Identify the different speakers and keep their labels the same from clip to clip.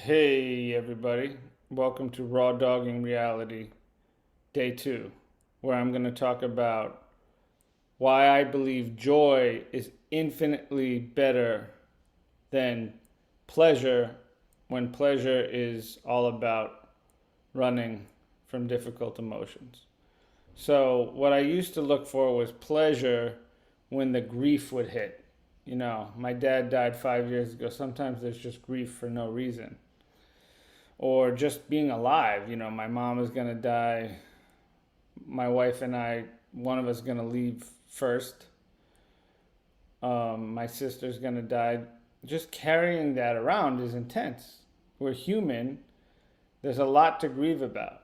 Speaker 1: Hey everybody, welcome to Raw Dogging Reality, Day 2, where I'm going to talk about why I believe joy is infinitely better than pleasure when pleasure is all about running from difficult emotions. So, what I used to look for was pleasure when the grief would hit. My dad died 5 years ago. Sometimes there's just grief for no reason. Or just being alive. My mom is going to die. My wife and I, one of us is going to leave first. My sister's going to die. Just carrying that around is intense. We're human. There's a lot to grieve about.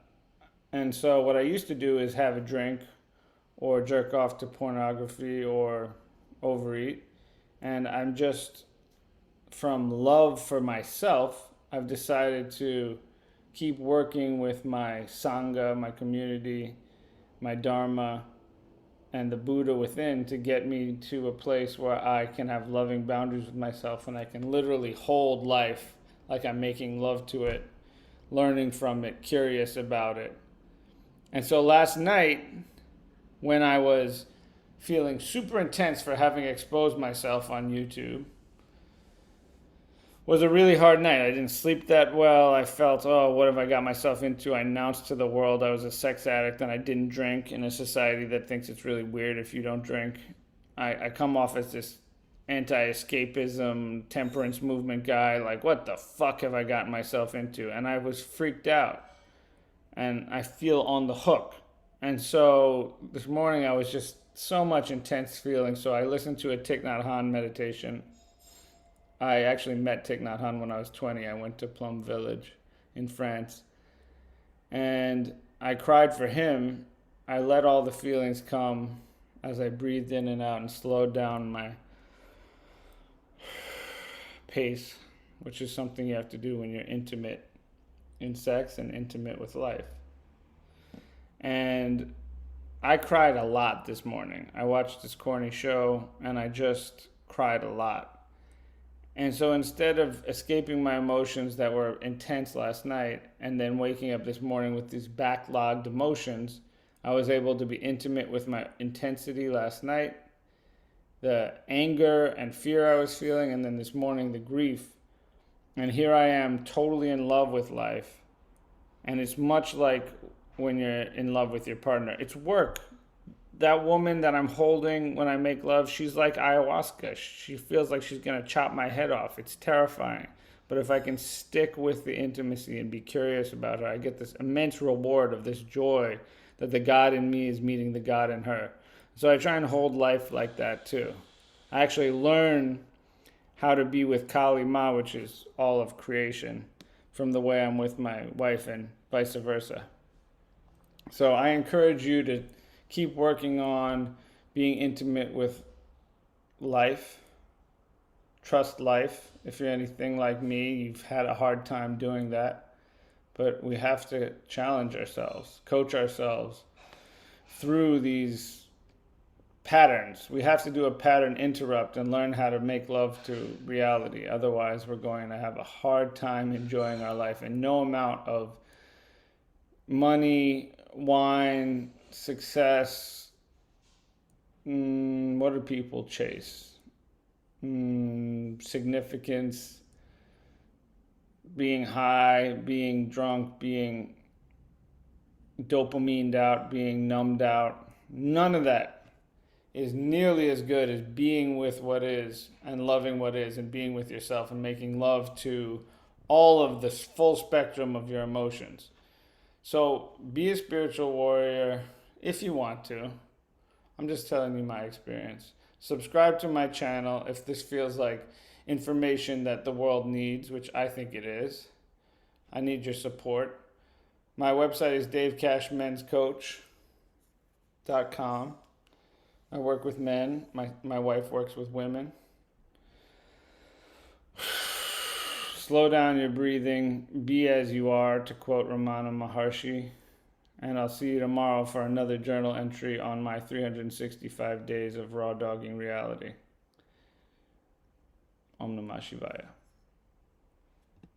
Speaker 1: And so what I used to do is have a drink or jerk off to pornography or overeat. And I'm just, from love for myself, I've decided to keep working with my Sangha, my community, my Dharma, and the Buddha within to get me to a place where I can have loving boundaries with myself and I can literally hold life like I'm making love to it, learning from it, curious about it. And so last night, when I was feeling super intense for having exposed myself on YouTube, was a really hard night. I didn't sleep that well. I felt, oh, what have I got myself into? I announced to the world I was a sex addict and I didn't drink in a society that thinks it's really weird if you don't drink. I come off as this anti-escapism, temperance movement guy. Like, what the fuck have I gotten myself into? And I was freaked out. And I feel on the hook. And so this morning I was just so much intense feeling. So I listened to a Thich Nhat Hanh meditation. I actually met Thich Nhat Hanh when I was 20. I went to Plum Village in France. And I cried for him. I let all the feelings come as I breathed in and out and slowed down my pace, which is something you have to do when you're intimate in sex and intimate with life. And I cried a lot this morning. I watched this corny show and I just cried a lot. And so instead of escaping my emotions that were intense last night and then waking up this morning with these backlogged emotions, I was able to be intimate with my intensity last night, the anger and fear I was feeling, and then this morning the grief. And here I am totally in love with life. And it's much like when you're in love with your partner. It's work. That woman that I'm holding when I make love, she's like ayahuasca. She feels like she's going to chop my head off. It's terrifying. But if I can stick with the intimacy and be curious about her, I get this immense reward of this joy that the God in me is meeting the God in her. So I try and hold life like that too. I actually learn how to be with Kali Ma, which is all of creation, from the way I'm with my wife and vice versa. So I encourage you to keep working on being intimate with life. Trust life. If you're anything like me, you've had a hard time doing that. But we have to challenge ourselves, coach ourselves through these patterns. We have to do a pattern interrupt and learn how to make love to reality. Otherwise, we're going to have a hard time enjoying our life. And no amount of money, wine, success, what do people chase? Significance, being high, being drunk, being dopamined out, being numbed out. None of that is nearly as good as being with what is and loving what is and being with yourself and making love to all of this full spectrum of your emotions. So be a spiritual warrior if you want to. I'm just telling you my experience. Subscribe to my channel if this feels like information that the world needs, which I think it is. I need your support. My website is davecashmenscoach.com. I work with men. My wife works with women. Slow down your breathing. Be as you are, to quote Ramana Maharshi. And I'll see you tomorrow for another journal entry on my 365 days of raw dogging reality. Om Namah Shivaya.